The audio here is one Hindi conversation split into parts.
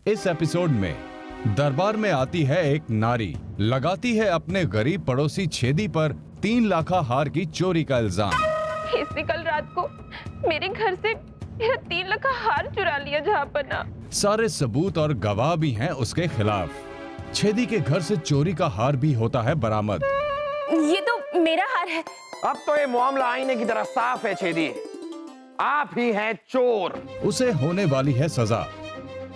इस एपिसोड में दरबार में आती है एक नारी, लगाती है अपने गरीब पड़ोसी छेदी पर 3 लाखा हार की चोरी का इल्जाम। इसने कल रात को मेरे घर से मेरा 3 लाखा हार चुरा लिया जहाँपना। सारे सबूत और गवाह भी हैं उसके खिलाफ। छेदी के घर से चोरी का हार भी होता है बरामद। ये तो मेरा हार है। अब तो ये मामला आईने की तरह साफ है छेदी, आप ही हैं चोर। उसे होने वाली है सजा,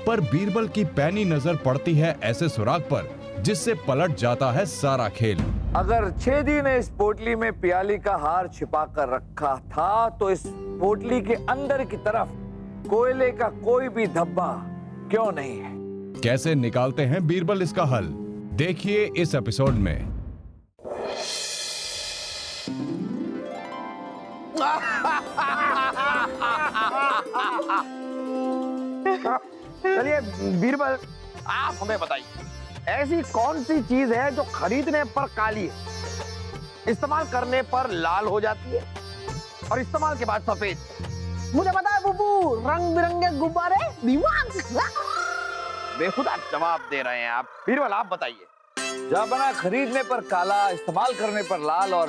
पर बीरबल की पैनी नजर पड़ती है ऐसे सुराग पर जिससे पलट जाता है सारा खेल। अगर छेदी ने इस पोटली में प्याली का हार छिपा कर रखा था तो इस पोटली के अंदर की तरफ कोयले का कोई भी धब्बा क्यों नहीं है? कैसे निकालते हैं बीरबल इसका हल, देखिए इस एपिसोड में। चलिए बीरबल, आप हमें बताइए, ऐसी कौन सी चीज है जो खरीदने पर काली है, इस्तेमाल करने पर लाल हो जाती है और इस्तेमाल के बाद सफेद? मुझे पता है बुब्बू, रंग बिरंगे गुब्बारे, दिमाग। बेखुदा जवाब दे रहे हैं आप। बीरबल आप बताइए। जापना खरीदने पर काला, इस्तेमाल करने पर लाल और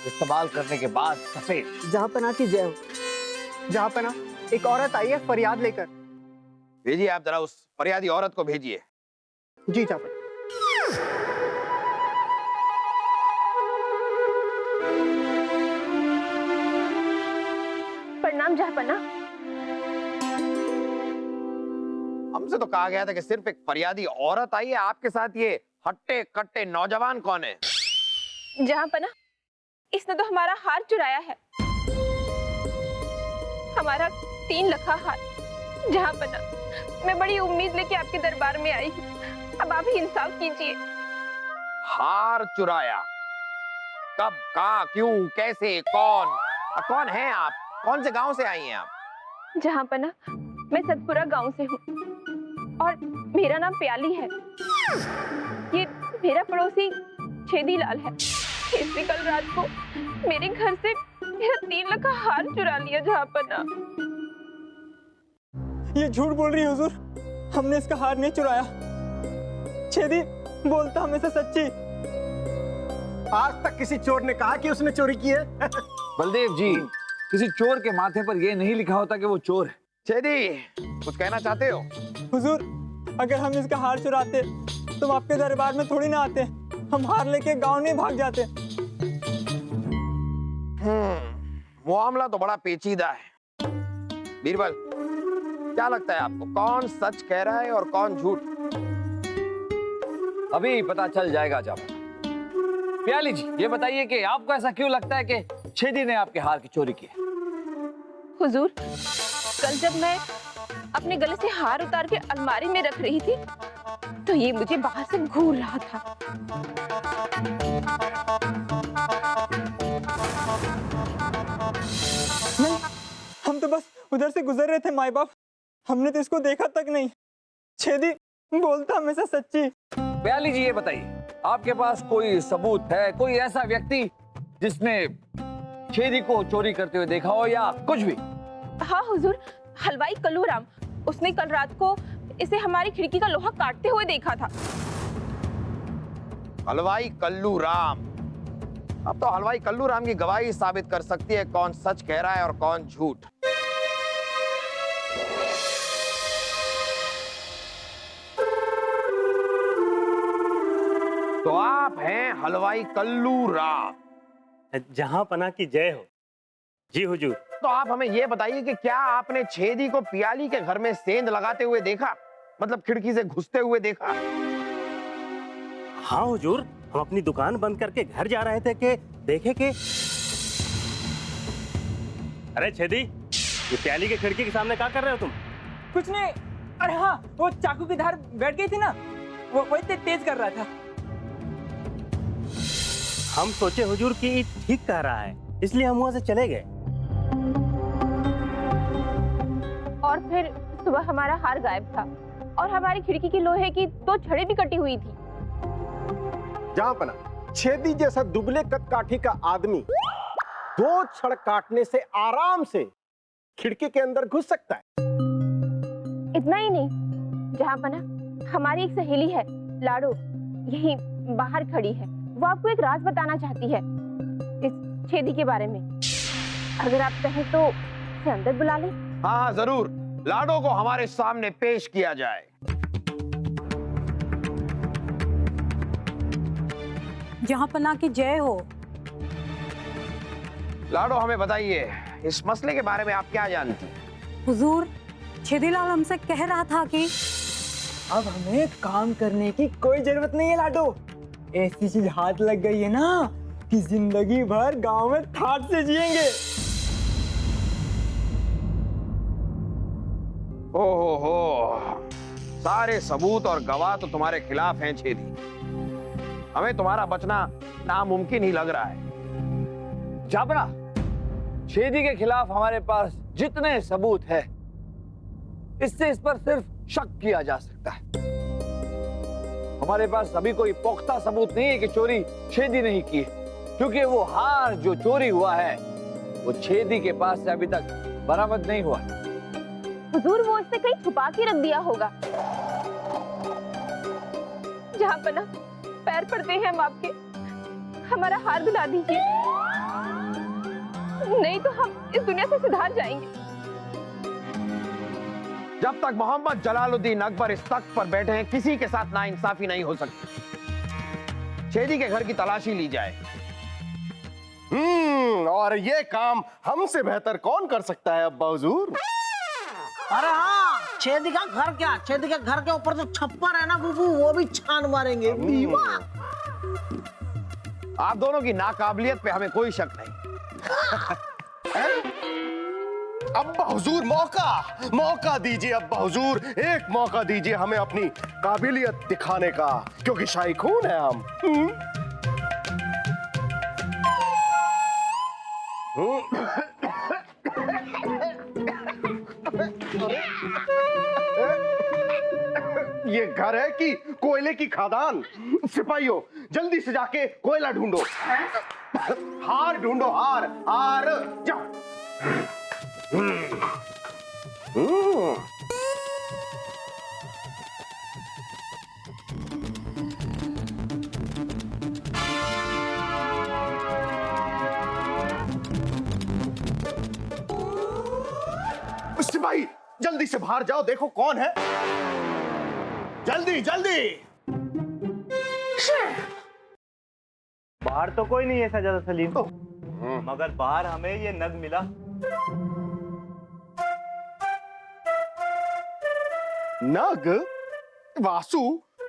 इस्तेमाल करने के बाद सफेद। जहाँपना की जय हो। जहाँपना, एक औरत आई है फरियाद लेकर। भेजिए, आप जरा उस फरियादी औरत को भेजिए। जी जहाँपना। प्रणाम जहाँपना। हमसे तो कहा गया था कि सिर्फ एक फरियादी औरत आई है, आपके साथ ये हट्टे कट्टे नौजवान कौन है? जहाँपना, इसने तो हमारा हार चुराया है, हमारा 3 लाखा हार। जहाँपना, मैं बड़ी उम्मीद लेके आपके दरबार में आई हूँ, अब आप ही इंसाफ कीजिए। हार चुराया? कब, कहाँ, क्यों, कैसे, कौन? कौन हैं आप? कौन से गांव से आई हैं आप? जहाँपना, मैं सतपुरा गांव से हूँ और मेरा नाम प्याली है। ये मेरा पड़ोसी छेदी लाल है। इसने कल रात को मेरे घर से मेरा 3 लाखा हार चुरा लिया जहाँपना। ये झूठ बोल रही है हुजूर, हमने इसका हार नहीं चुराया। छेदी बोलता हमेशा सच्ची। आज तक किसी चोर ने कहा कि उसने चोरी की है? बलदेव जी, किसी चोर के माथे पर यह नहीं लिखा होता कि वो चोर है। छेदी, कुछ कहना चाहते हो? हुजूर, अगर हम इसका हार चुराते तो आपके दरबार में थोड़ी ना आते, हम हार लेके गांव में भाग जाते। मामला तो बड़ा पेचीदा है। बीरबल, क्या लगता है आपको, कौन सच कह रहा है और कौन झूठ? अभी पता चल जाएगा जापना। प्याली जी, ये बताइए कि आपको ऐसा क्यों लगता है कि छेदी ने आपके हार की चोरी की है? हुजूर, कल जब मैं अपने गले से हार उतार के अलमारी में रख रही थी तो ये मुझे बाहर से घूर रहा था। नहीं, हम तो बस उधर से गुजर रहे थे माई बाप, हमने तो इसको देखा तक नहीं। छेदी बोलता हमेशा सच्ची। प्याली जी, ये बताइए, आपके पास कोई सबूत है, कोई ऐसा व्यक्ति जिसने छेदी को चोरी करते हुए देखा हो या कुछ भी? हाँ हुजूर, हलवाई कल्लू राम, उसने कल रात को इसे हमारी खिड़की का लोहा काटते हुए देखा था। हलवाई कल्लू राम? अब तो हलवाई कल्लू राम की गवाही साबित कर सकती है कौन सच कह रहा है और कौन झूठ। तो आप हैं हलवाई कल्लू राम? जहाँपना की जय हो। जी हुजूर। तो आप हमें यह बताइए कि क्या आपने छेदी को प्याली के घर में सेंध लगाते हुए देखा, मतलब खिड़की से घुसते हुए देखा? हाँ हुजूर, हम अपनी दुकान बंद करके घर जा रहे थे कि देखे कि अरे छेदी, ये प्याली के खिड़की के सामने क्या कर रहे हो तुम? कुछ नहीं। अरे हाँ, वो चाकू की धार बैठ गई थी ना, वो वही तेज कर रहा था। हम सोचे हुजूर कि ये ठीक कह रहा है, इसलिए हम वहां से चले गए। और फिर सुबह हमारा हार गायब था और हमारी खिड़की की लोहे की 2 छड़ें भी कटी हुई थी। जहाँपना, छेदी जैसा दुबले कद काठी का आदमी 2 छड़ काटने से आराम से खिड़की के अंदर घुस सकता है। इतना ही नहीं, जहाँ पना हमारी एक सहेली है लाडो, यही बाहर खड़ी है। वो आपको एक राज बताना चाहती है इस छेदी के बारे में। अगर आप कहें तो उसे अंदर बुला लें। हाँ हाँ जरूर, लाडो को हमारे सामने पेश किया जाए। जहां पना की जय हो। लाडो हमें बताइए, इस मसले के बारे में आप क्या जानती हैं? हुजूर, छेदीलाल हमसे कह रहा था कि अब हमें काम करने की कोई जरूरत नहीं है लाडो। ऐसी चीज हाथ लग गई है ना कि जिंदगी भर गांव में ठाट से जिएंगे। ओहो, सारे सबूत और गवाह तो तुम्हारे खिलाफ हैं छेदी। हमें तुम्हारा बचना नामुमकिन ही लग रहा है। जाबरा, छेदी के खिलाफ हमारे पास जितने सबूत है, इससे इस पर सिर्फ शक किया जा सकता है। हमारे पास अभी कोई पुख्ता सबूत नहीं है कि चोरी छेदी नहीं की है, क्योंकि वो हार जो चोरी हुआ है वो छेदी के पास से अभी तक बरामद नहीं हुआ। हुजूर, वो इससे कहीं छुपा के रख दिया होगा। जहाँ पना पैर पड़ते हैं हम आपके, हमारा हार दिला दीजिए, नहीं तो हम इस दुनिया से सुधार जाएंगे। जब तक मोहम्मद जलालुद्दीन अकबर इस तख्त पर बैठे हैं, किसी के साथ नाइंसाफी नहीं हो सकती। छेदी के घर की तलाशी ली जाए। और ये काम हमसे बेहतर कौन कर सकता है अब्बा हुजूर? अरे हाँ, छेदी का घर क्या, छेदी के घर के ऊपर जो छप्पर है ना बुबू, वो भी छान मारेंगे। आप दोनों की नाकाबिलियत पे हमें कोई शक नहीं। अब्बा हुजूर, मौका दीजिए अब्बा हुजूर, एक मौका दीजिए हमें अपनी काबिलियत दिखाने का, क्योंकि शाही खून है हम। ये घर है कि कोयले की खदान? सिपाहियों, जल्दी से जाके कोयला ढूंढो। हार ढूंढो, हार हार, जाओ। सिपाही, जल्दी से बाहर जाओ, देखो कौन है। जल्दी जल्दी। बाहर तो कोई नहीं है सजादा सलीम, मगर बाहर हमें ये नग मिला। नग? वासु,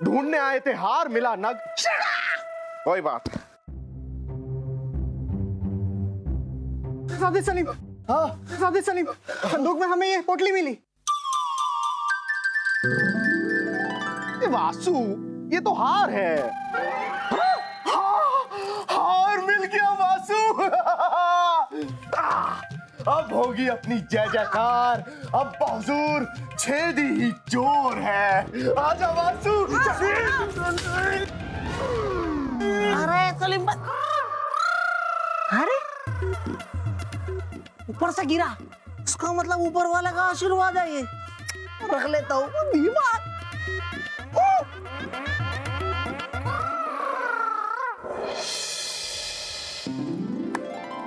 ढूंढने आए थे, हार मिला, नग? कोई बात। सजादा सलीम, हाँ सजादा सलीम, संदूक में हमें ये पोटली मिली। वासु, ये तो हार है। हार मिल गया वासु। अब होगी अपनी जय जयकार। अब हुजूर, छेदी ही चोर है। आजा वासु। अरे सलीम, अरे ऊपर से गिरा, इसका मतलब ऊपर वाले का आशीर्वाद है। ये रख लेता हूँ दिमाग।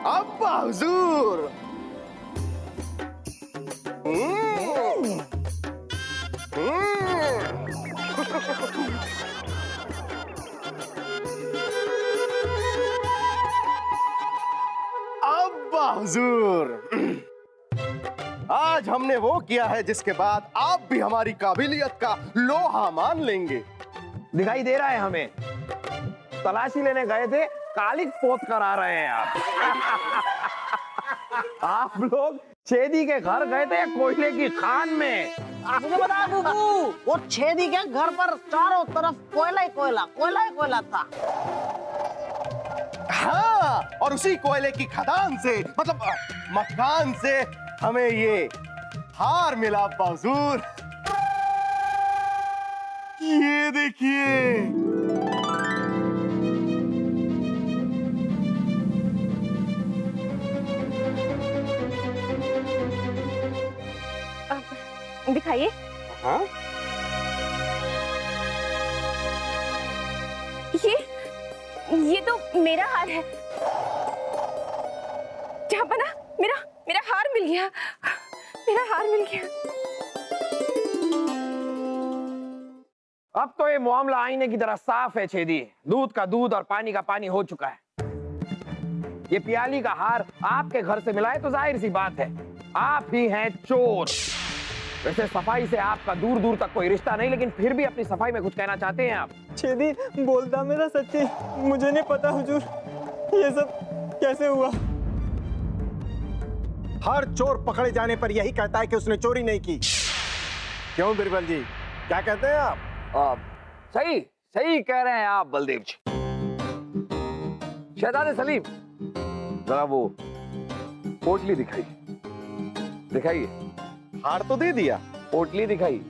अब्बा हुजूर, अब्बा हुजूर, आज हमने वो किया है जिसके बाद आप भी हमारी काबिलियत का लोहा मान लेंगे। दिखाई दे रहा है हमें। तलाशी लेने गए थे, कालिक पोत कर आ रहे हैं आप। आप लोग छेदी के घर गए थे या कोयले की खान में? मुझे बता बुबू, वो छेदी के घर पर चारों तरफ कोयला ही कोयला, कोयला ही कोयला था। हाँ, और उसी कोयले की खदान से, मतलब मकान से हमें ये हार मिला अब्बा हुजूर। ये देखिए। दिखाइए। हाँ? ये तो मेरा हार है। जहाँपना, मेरा मेरा हार मिल गया, मेरा हार मिल गया। अब तो ये मामला आईने की तरह साफ है छेदी। दूध का दूध और पानी का पानी हो चुका है। ये प्याली का हार आपके घर से मिला है तो जाहिर सी बात है आप ही हैं चोर। वैसे सफाई से आपका दूर दूर तक कोई रिश्ता नहीं, लेकिन फिर भी अपनी सफाई में कुछ कहना चाहते हैं आप? छेदी बोलता मेरा सच्ची, मुझे नहीं पता हुजूर ये सब कैसे हुआ। हर चोर पकड़े जाने पर यही कहता है कि उसने चोरी नहीं की। क्यों बीरबल जी, क्या कहते हैं आप? सही सही कह रहे हैं आप बलदेव जी। शहजादे सलीम, जरा वो पोटली दिखाइए। हार तो दे दिया, पोटली दिखाइए।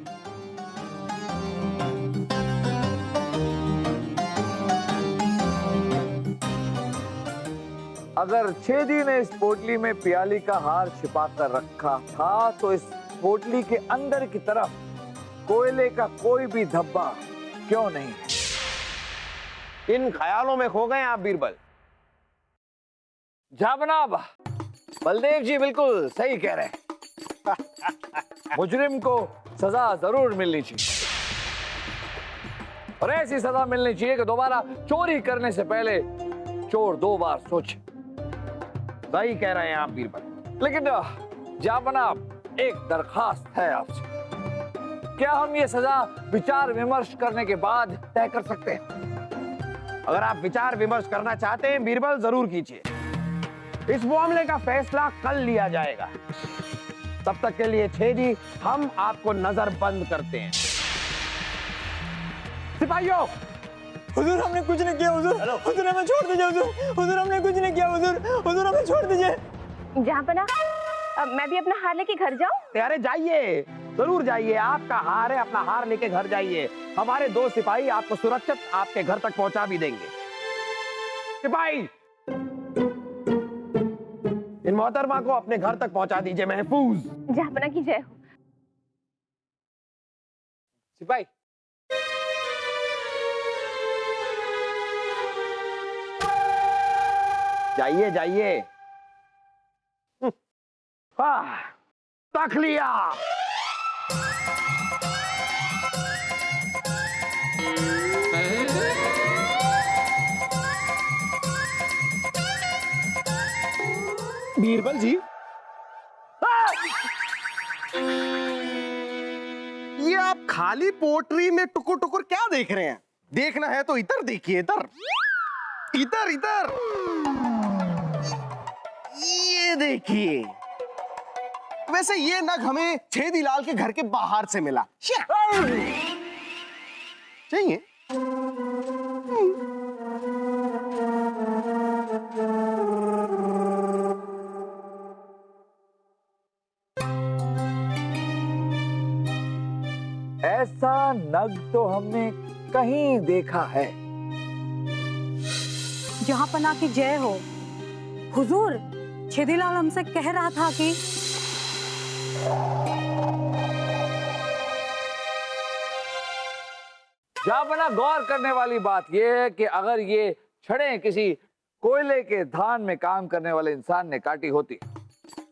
अगर छेदी ने इस पोटली में प्याली का हार छिपा कर रखा था तो इस पोटली के अंदर की तरफ कोयले का कोई भी धब्बा क्यों नहीं है? इन ख्यालों में खो गए आप बीरबल। जनाब, बलदेव जी बिल्कुल सही कह रहे हैं। मुजरिम को सजा जरूर मिलनी चाहिए, और ऐसी सजा मिलनी चाहिए कि दोबारा चोरी करने से पहले चोर 2 बार सोचे। सही कह रहे हैं आप बीरबल। लेकिन जनाब, एक दरखास्त है आपसे। क्या हम ये सजा विचार विमर्श करने के बाद तय कर सकते हैं? अगर आप विचार विमर्श करना चाहते हैं बीरबल, जरूर कीजिए। इस मामले का फैसला कल लिया जाएगा। तब तक के लिए छेदी, हम आपको नजर बंद करते हैं। सिपाहियों, हुजूर हमने कुछ नहीं किया हुजूर, हुजूर हमें छोड़ दीजिए हुजूर, हुजूर हमने कुछ नहीं किया हुजूर, हुजूर हमें छोड़ दीजिए। जहाँपना, अब मैं भी अपना हार लेके घर जाऊं? अरे जाइए, जरूर जाइए। आपका हार है, अपना हार लेके घर जाइए। हमारे 2 सिपाही आपको सुरक्षित आपके घर तक पहुंचा भी देंगे। सिपाही, इन मोहतरमा को अपने घर तक पहुंचा दीजिए महफूज। जहाँपना की जय हो। सिपाही, जाइए जाइए। तक लिया। बीरबल जी, ये आप खाली पोटरी में टुकुर टुकुर क्या देख रहे हैं? देखना है तो इधर देखिए, इधर इधर इधर, ये देखिए। वैसे ये नग हमें छेदी लाल के घर के बाहर से मिला। चाहिए? ऐसा नग तो हमने कहीं देखा है। जहाँपना की जय हो। हुजूर, छेदीलाल हमसे कह रहा था कि जहाँपना, गौर करने वाली बात यह है कि अगर ये छड़ें किसी कोयले के धान में काम करने वाले इंसान ने काटी होती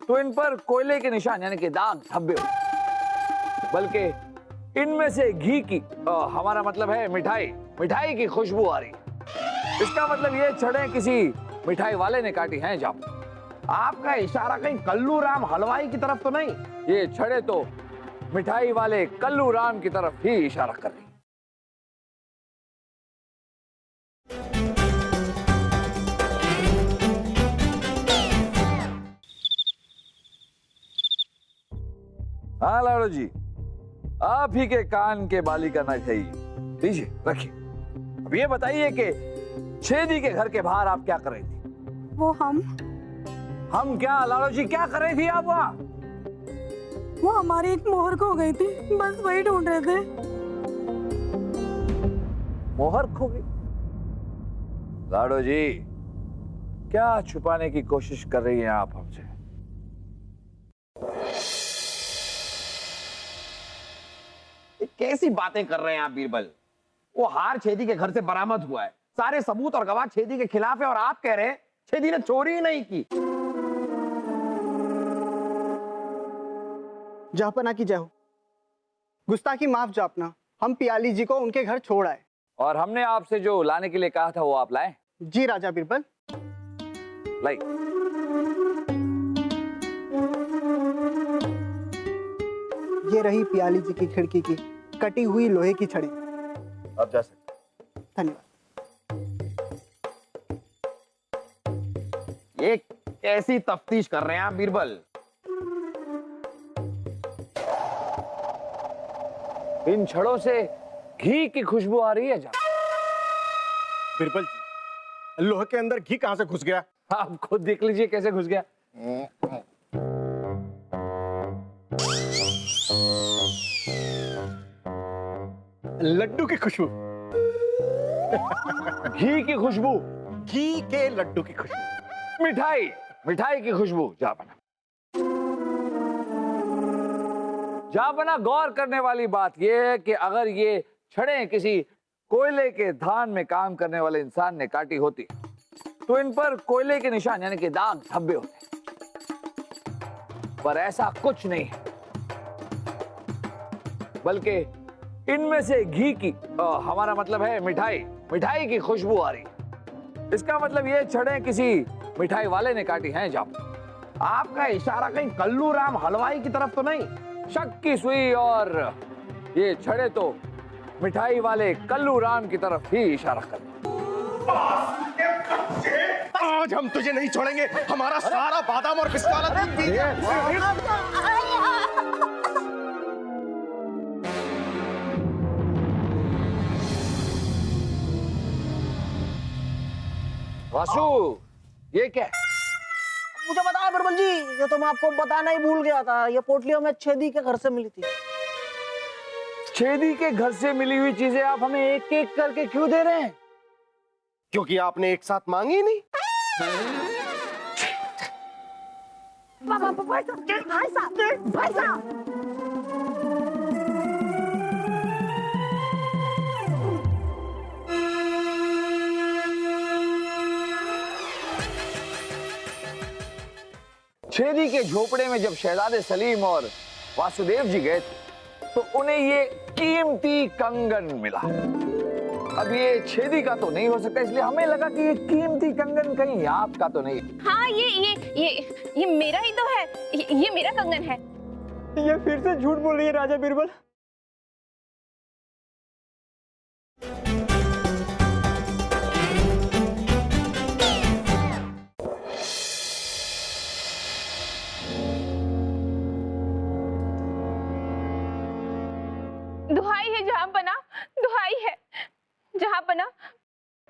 तो इन पर कोयले के निशान यानी कि दाग धब्बे होते, बल्कि इनमें से घी की हमारा मतलब है मिठाई की खुशबू आ रही। इसका मतलब ये छड़ें किसी मिठाई वाले ने काटी हैं। जब आपका इशारा कहीं कल्लू राम हलवाई की तरफ तो नहीं? ये छड़े तो मिठाई वाले कल्लू राम की तरफ ही इशारा कर रही। हाँ लाडो जी, आप ही के कान के बाली का नग है। लीजिए, रखिए। अब ये बताइए कि छेदी के घर के बाहर आप क्या कर रही थी? वो हम क्या लाडो जी, क्या कर रही थी आप वहाँ? वो हमारी एक मोहर खो गई थी, बस वही ढूंढ रहे थे। मोहर खो गई? लाडो जी, क्या छुपाने की कोशिश कर रही हैं आप हमसे? कैसी बातें कर रहे हैं आप बीरबल? वो हार छेदी के घर से बरामद हुआ है, सारे सबूत और गवाह छेदी के खिलाफ है और आप कह रहे हैं छेदी ने चोरी ही नहीं की। जापना की जय हो। गुस्ताखी माफ जापना, हम पियाली जी को उनके घर छोड़ आए। और हमने आपसे जो लाने के लिए कहा था वो आप लाए? जी राजा बिरबल। लाई। ये रही पियाली जी की खिड़की की कटी हुई लोहे की छड़ी। आप जा सकते। धन्यवाद। ये कैसी तफ्तीश कर रहे हैं आप बीरबल? इन छड़ों से घी की खुशबू आ रही है जा। बिरबल जी, लोहे के अंदर घी कहां से घुस गया? आप खुद देख लीजिए कैसे घुस गया। लड्डू की खुशबू। घी की खुशबू, घी के लड्डू की खुशबू। मिठाई, मिठाई की खुशबू। जापना गौर करने वाली बात यह है कि अगर ये छड़ें किसी कोयले के धान में काम करने वाले इंसान ने काटी होती तो इन पर कोयले के निशान यानी कि दाग धब्बे होते, पर ऐसा कुछ नहीं है, बल्कि इनमें से घी की हमारा मतलब है मिठाई, मिठाई की खुशबू आ रही है। इसका मतलब ये छड़ें किसी मिठाई वाले ने काटी हैं। जाप आपका इशारा कहीं कल्लू राम हलवाई की तरफ तो नहीं? शक की सुई और ये छड़े तो मिठाई वाले कल्लू राम की तरफ ही इशारा कर। आज हम तुझे नहीं छोड़ेंगे, हमारा सारा बादाम और पिस्ता वाला दूध पी गया। वासु, ये क्या है? मुझे बताया बिरबल जी, ये तो मैं आपको बताना ही भूल गया था। ये पोटली हमें छेदी के घर से मिली थी। छेदी के घर से मिली हुई चीजें आप हमें एक एक करके क्यों दे रहे हैं? क्योंकि आपने एक साथ मांगी नहीं। भाई साहब, छेदी के झोपड़े में जब शहजादे सलीम और वासुदेव जी गए थे तो उन्हें ये कीमती कंगन मिला। अब ये छेदी का तो नहीं हो सकता, इसलिए हमें लगा कि ये कीमती कंगन कहीं आपका तो नहीं। हाँ, ये मेरा ही तो है। ये मेरा कंगन है। ये फिर से झूठ बोल रही है राजा बिरबल। दुहाई है जहांपना, दुहाई है जहांपना,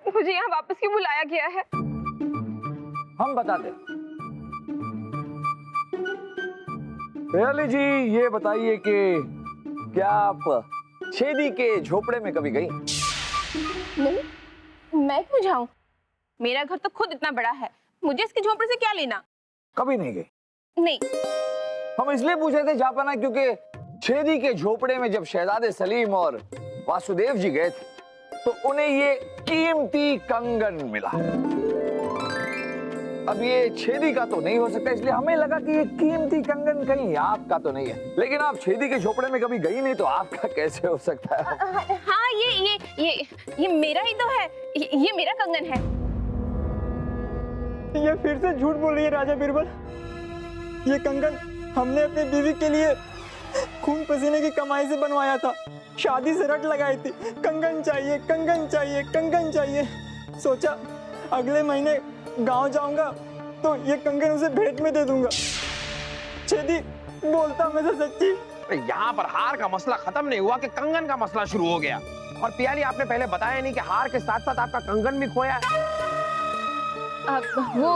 मुझे यहाँ वापस क्यों बुलाया गया है? हम बताते। पियाली जी, ये बताइए कि क्या आप छेदी के झोपड़े में कभी गई? नहीं, मैं क्यों जाऊं? मेरा घर तो खुद इतना बड़ा है, मुझे इसके झोपड़े से क्या लेना? कभी नहीं गई? नहीं। हम इसलिए पूछ रहे थे जापाना क्योंकि छेदी के झोपड़े में जब शहजादे सलीम और वासुदेव जी गए थे तो उन्हें ये कीमती कंगन मिला। अब ये छेदी का तो नहीं हो सकता, इसलिए हमें लगा कि ये कीमती कंगन कहीं आपका तो नहीं है। लेकिन आप छेदी के झोपड़े में कभी गई नहीं तो आपका कैसे हो सकता है? हाँ, ये मेरा ही तो है। ये मेरा कंगन है। ये फिर से झूठ बोल रही है राजा बिरबल। ये कंगन हमने अपनी बीवी के लिए खून पसीने की कमाई से बनवाया था। शादी से रट लगाई थी, कंगन चाहिए, कंगन चाहिए, कंगन चाहिए। सोचा अगले महीने गांव जाऊंगा तो ये कंगन उसे भेंट में दे दूंगा। छेदी बोलता मैं से सच्ची। यहाँ पर हार का मसला खत्म नहीं हुआ कि कंगन का मसला शुरू हो गया। और पियाली, आपने पहले बताया नहीं कि हार के साथ साथ आपका कंगन भी खोया है। वो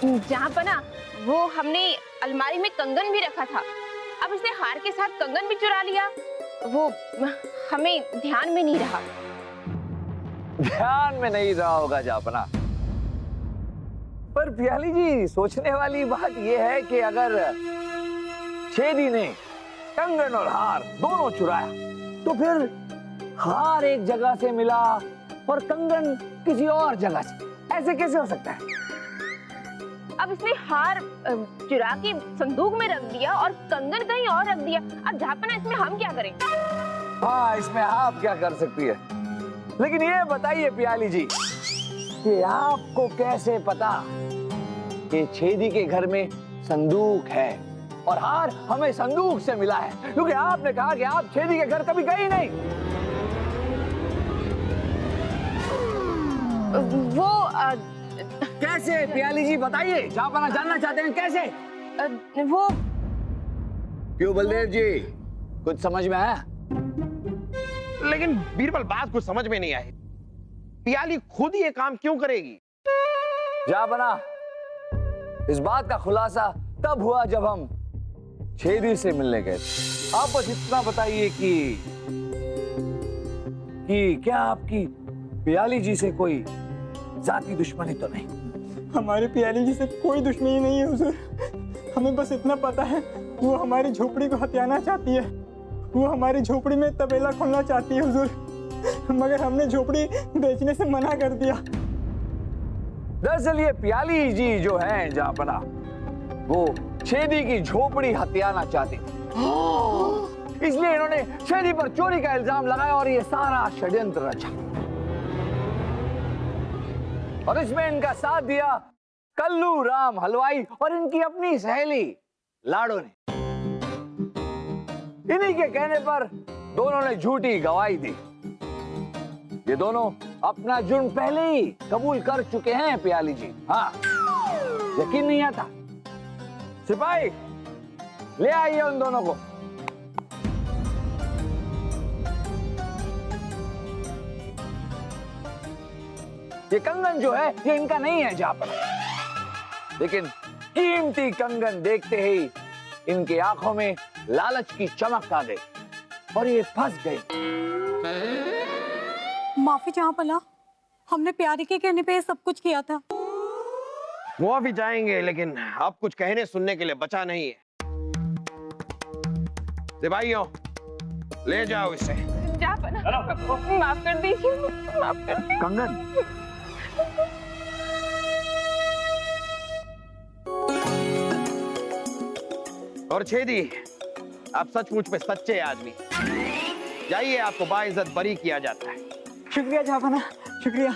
जहांपना, वो हमने अलमारी में कंगन भी रखा था, अब इसने हार के साथ कंगन भी चुरा लिया। वो हमें ध्यान में नहीं रहा। ध्यान में नहीं रहा होगा जापना। पर पियाली जी, सोचने वाली बात यह है कि अगर छेदी ने कंगन और हार दोनों चुराया तो फिर हार एक जगह से मिला, और कंगन किसी और जगह से। ऐसे कैसे हो सकता है? अब इसने हार चुरा के संदूक में रख दिया और कंगन कहीं और रख दिया। अब जहाँपना इसमें हम क्या करें? हाँ, इसमें आप क्या कर सकती है? लेकिन ये बताइए पियाली जी कि आपको कैसे पता कि छेदी के घर में संदूक है और हार हमें संदूक से मिला है? क्योंकि आपने कहा कि आप छेदी के घर कभी गई नहीं। वो कैसे पियाली जी बताइए, जहाँपना जानना चाहते हैं कैसे? वो क्यों बलदेव जी, कुछ समझ में आया? लेकिन बीरबल बात कुछ समझ में नहीं आई। पियाली खुद ये काम क्यों करेगी? जहाँपना इस बात का खुलासा तब हुआ जब हम छेदी से मिलने गए। आप बस इतना बताइए कि क्या आपकी पियाली जी से कोई जाती दुश्मनी तो नहीं? हमारी पियाली जी से कोई दुश्मनी नहीं है हुजूर। हमें बस इतना पता है, वो हमारी झोपड़ी को हथियाना चाहती है। वो हमारी झोपड़ी में तबेला खोलना चाहती है हुजूर, मगर हमने झोपड़ी बेचने से मना कर दिया। दरअसल ये पियाली जी जो हैं जहाँपना, वो छेदी की झोपड़ी हथियाना चाहती थी। इसलिए इन्होंने छेदी पर चोरी का इल्जाम लगाया और ये सारा षड्यंत्र रचा। और इसमें इनका साथ दिया कल्लू राम हलवाई और इनकी अपनी सहेली लाडो ने। इन्हीं के कहने पर दोनों ने झूठी गवाही दी। ये दोनों अपना जुर्म पहले ही कबूल कर चुके हैं पियाली जी। हाँ, यकीन नहीं आता? सिपाही ले आइए उन दोनों को। ये कंगन जो है ये इनका नहीं है जहाँपना, लेकिन कीमती कंगन देखते ही इनकी आंखों में लालच की चमक आ गई और ये फंस गई। माफी जहाँपना, हमने प्यारी के कहने पे सब कुछ किया था। मुआफी चाहेंगे, लेकिन अब कुछ कहने सुनने के लिए बचा नहीं है। सिपाहियों, ले जाओ इसे। जहाँपना माफ कर दीजिए, माफ कर दीजिए। कंगन, और छेदी, आप सचमुच में सच्चे आदमी। जाइए, आपको बाइज्जत बरी किया जाता है। शुक्रिया जहाँपना, शुक्रिया।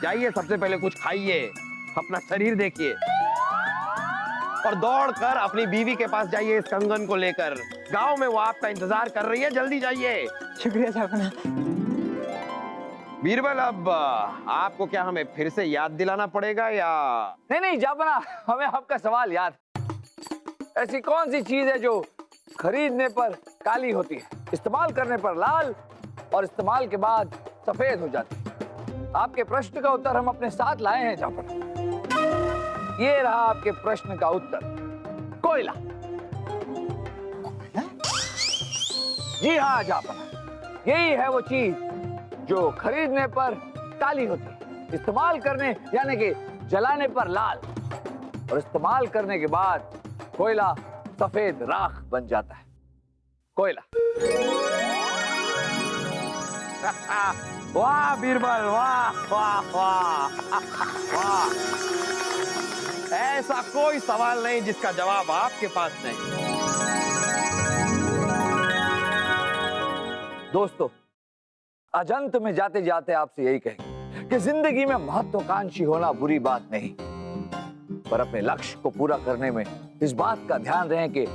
जाइए, सबसे पहले कुछ खाइए, अपना शरीर देखिए और दौड़कर अपनी बीवी के पास जाइए। इस कंगन को लेकर गांव में वो आपका इंतजार कर रही है। जल्दी जाइए। शुक्रिया जहाँपना। बीरबल, अब आपको क्या हमें फिर से याद दिलाना पड़ेगा या? नहीं जहाँपना, हमें आपका सवाल याद। ऐसी कौन सी चीज है जो खरीदने पर काली होती है, इस्तेमाल करने पर लाल और इस्तेमाल के बाद सफेद हो जाती है? आपके प्रश्न का उत्तर हम अपने साथ लाए हैं जहाँपना। ये रहा आपके प्रश्न का उत्तर, कोयला। जी हाँ जहाँपना, यही है वो चीज जो खरीदने पर काली होती है, इस्तेमाल करने यानी कि जलाने पर लाल और इस्तेमाल करने के बाद कोयला सफेद राख बन जाता है। कोयला। वाह बीरबल, वाह वाह वाह वाह। ऐसा कोई सवाल नहीं जिसका जवाब आपके पास नहीं। दोस्तों, आज अंत में जाते जाते आपसे यही कहेंगे कि जिंदगी में महत्वाकांक्षी होना बुरी बात नहीं, पर अपने लक्ष्य को पूरा करने में इस बात का ध्यान रहे कि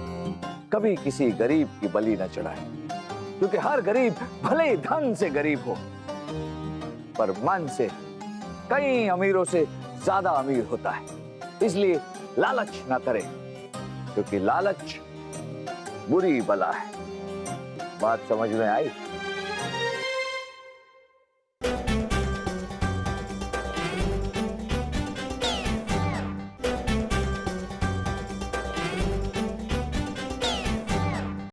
कभी किसी गरीब की बलि न चढ़ाए। क्योंकि हर गरीब भले ही धन से गरीब हो, पर मन से कई अमीरों से ज्यादा अमीर होता है। इसलिए लालच ना करें, क्योंकि लालच बुरी बला है। बात समझ में आई?